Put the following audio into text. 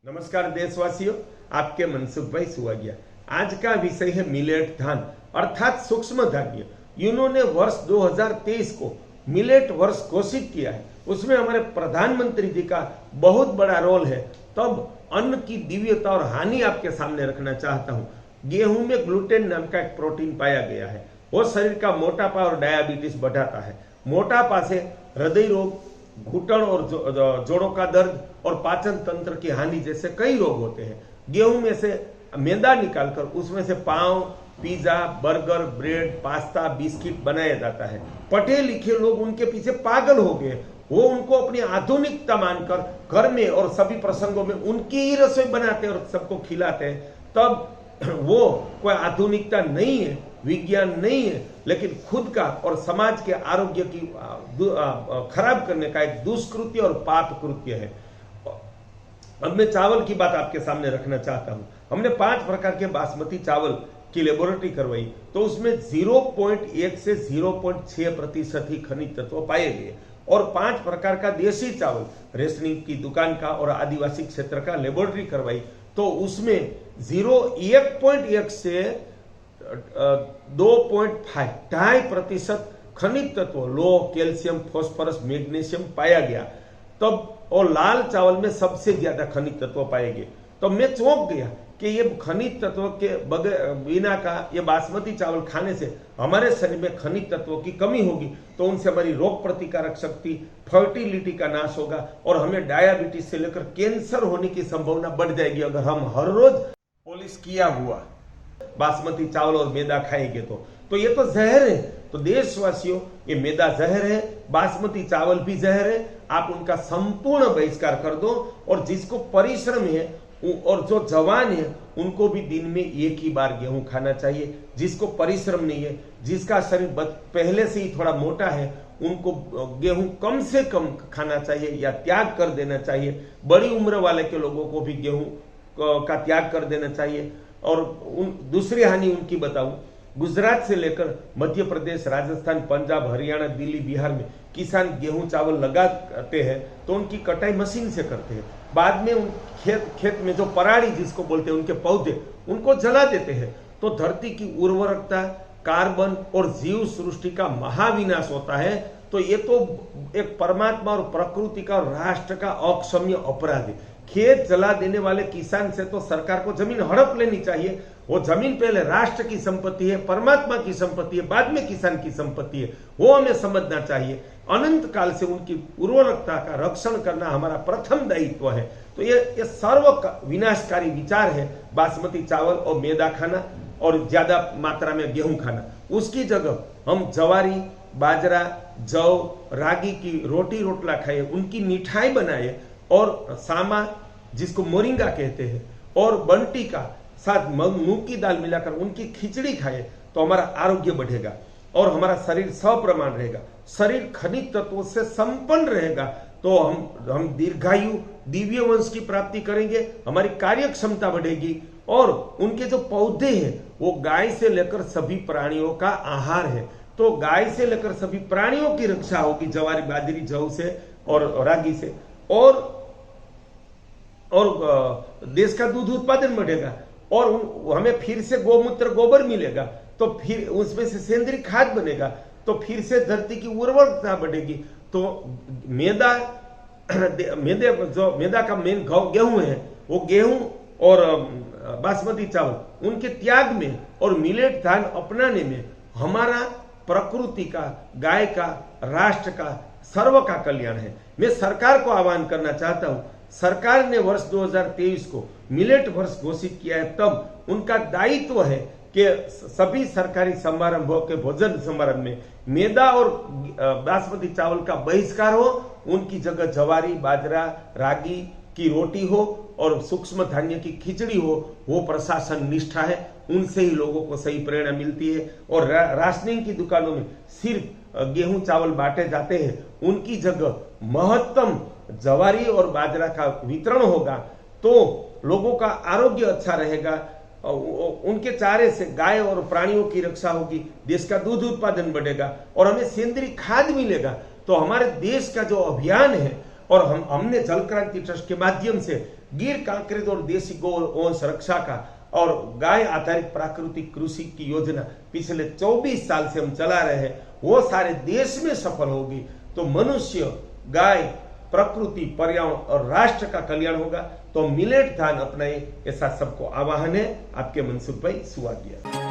नमस्कार देशवासियों, आपके मनसुख भाई सुवागिया। आज का विषय है मिलेट धान अर्थात सूक्ष्म धान्य। इन्होंने वर्ष 2023 को मिलेट वर्ष घोषित किया है। उसमें हमारे प्रधानमंत्री जी का बहुत बड़ा रोल है। तब अन्न की दिव्यता और हानि आपके सामने रखना चाहता हूँ। गेहूं में ग्लूटेन नाम का एक प्रोटीन पाया गया है। वो शरीर का मोटापा और डायबिटीज बढ़ाता है। मोटापा से हृदय रोग, घुटन और जोड़ों का दर्द और पाचन तंत्र की हानि जैसे कई रोग होते हैं। गेहूं में से मैदा निकालकर उसमें से पाव, pizza, burger, bread, pasta, biscuit बनाया जाता है। पढ़े लिखे लोग उनके पीछे पागल हो गए। वो उनको अपनी आधुनिकता मानकर घर में और सभी प्रसंगों में उनकी ही रसोई बनाते हैं और सबको खिलाते हैं। तब वो कोई आधुनिकता नहीं है, विज्ञान नहीं है, लेकिन खुद का और समाज के आरोग्य की खराब करने का एक दुष्कृत्य और पाप कृत्य है। अब मैं चावल की बात आपके सामने रखना चाहता हूं। हमने 5 प्रकार के बासमती चावल की लेबोरेटरी करवाई, तो उसमें 0.1 से 0.6% ही खनिज तत्व पाए गए। और 5 प्रकार का देसी चावल रेशनिंग की दुकान का और आदिवासी क्षेत्र का लेबोरेटरी करवाई, तो उसमें 1.1 से 2.5% खनिज तत्व लोह, कैल्शियम, फास्फोरस, मैग्नीशियम पाया गया। तब और लाल चावल में सबसे ज्यादा खनिज तत्व पाए गए। तो मैं चौंक गया कि ये खनिज तत्व के बिना का ये बासमती चावल खाने से हमारे शरीर में खनिज तत्वों की कमी होगी, तो उनसे हमारी रोग प्रतिकारक शक्ति, फर्टिलिटी का नाश होगा और हमें डायबिटीज से लेकर कैंसर होने की संभावना बढ़ जाएगी अगर हम हर रोज पॉलिश किया हुआ बासमती चावल और मैदा खाएंगे। तो ये तो जहर है। तो देशवासियों, ये मैदा जहर है, बासमती चावल भी जहर है। आप उनका संपूर्ण बहिष्कार कर दो। और जिसको परिश्रम है और जो जवान है उनको भी दिन में एक ही बार गेहूं खाना चाहिए। जिसको परिश्रम नहीं है, जिसका शरीर पहले से ही थोड़ा मोटा है, उनको गेहूं कम से कम खाना चाहिए या त्याग कर देना चाहिए। बड़ी उम्र वाले के लोगों को भी गेहूं का त्याग कर देना चाहिए। और दूसरी हानि उनकी बताऊं, गुजरात से लेकर मध्य प्रदेश, राजस्थान, पंजाब, हरियाणा, दिल्ली, बिहार में किसान गेहूं चावल लगाते हैं तो उनकी कटाई मशीन से करते हैं। बाद में उन खेत में जो पराली जिसको बोलते हैं, उनके पौधे, उनको जला देते हैं। तो धरती की उर्वरकता, कार्बन और जीव सृष्टि का महाविनाश होता है। तो ये तो एक परमात्मा और प्रकृति का और राष्ट्र का अक्षम्य अपराध है। खेत जला देने वाले किसान से तो सरकार को जमीन हड़प लेनी चाहिए। वो जमीन पहले राष्ट्र की संपत्ति है, परमात्मा की संपत्ति है, बाद में किसान की संपत्ति है। वो हमें समझना चाहिए। अनंत काल से उनकी उर्वरकता का रक्षण करना हमारा प्रथम दायित्व है। तो ये सर्व विनाशकारी विचार है बासमती चावल और मैदा खाना और ज्यादा मात्रा में गेहूं खाना। उसकी जगह हम जवारी, बाजरा, जौ, रागी की रोटी रोटला खाए, उनकी मिठाई बनाए और सामा जिसको मोरिंगा कहते हैं और बंटी का साथ मूंग की दाल मिलाकर उनकी खिचड़ी खाए, तो हमारा आरोग्य बढ़ेगा और हमारा शरीर सप्रमाण रहेगा। शरीर खनिज तत्वों से संपन्न रहेगा। तो हम दीर्घायु, दिव्य वंश की प्राप्ति करेंगे, हमारी कार्य क्षमता बढ़ेगी। और उनके जो पौधे हैं वो गाय से लेकर सभी प्राणियों का आहार है। तो गाय से लेकर सभी प्राणियों की रक्षा होगी जवारी, बाजरी, जौ से और रागी से। और देश का दूध उत्पादन बढ़ेगा और हमें फिर से गोमूत्र, गोबर मिलेगा, तो फिर उसमें से सेंद्रीय खाद बनेगा, तो फिर से धरती की उर्वरकता बढ़ेगी। तो मैदा का मेन गेहूं है, वो गेहूं और बासमती चावल उनके त्याग में और मिलेट धान अपनाने में हमारा प्रकृति का, गाय का, राष्ट्र का, सर्व का कल्याण है। मैं सरकार को आह्वान करना चाहता हूं। सरकार ने वर्ष 2023 को मिलेट वर्ष घोषित किया है, तब उनका दायित्व है कि सभी सरकारी समारंभों के भोजन समारंभ में मैदा और बासमती चावल का बहिष्कार हो। उनकी जगह जवारी, बाजरा, रागी की रोटी हो और सूक्ष्म धान्य की खिचड़ी हो। वो प्रशासन निष्ठा है, उनसे ही लोगों को सही प्रेरणा मिलती है। और राशनिंग की दुकानों में सिर्फ गेहूं चावल बांटे जाते हैं, उनकी जगह महत्तम जवारी और बाजरा का वितरण होगा, तो लोगों का आरोग्य अच्छा रहेगा। उनके चारे से गाय और प्राणियों की रक्षा होगी, देश का दूध उत्पादन बढ़ेगा और हमें सेंद्रीय खाद मिलेगा। तो हमारे देश का जो अभियान है, और हमने जल क्रांति ट्रस्ट के माध्यम से गिर कांकरेज और देसी गौवंश रक्षा का और गाय आधारित प्राकृतिक कृषि की योजना पिछले 24 साल से हम चला रहे हैं, वो सारे देश में सफल होगी तो मनुष्य, गाय, प्रकृति, पर्यावरण और राष्ट्र का कल्याण होगा। तो मिलेट धान अपनाए, ऐसा सबको आह्वान है। आपके मनसुख भाई सुवागिया।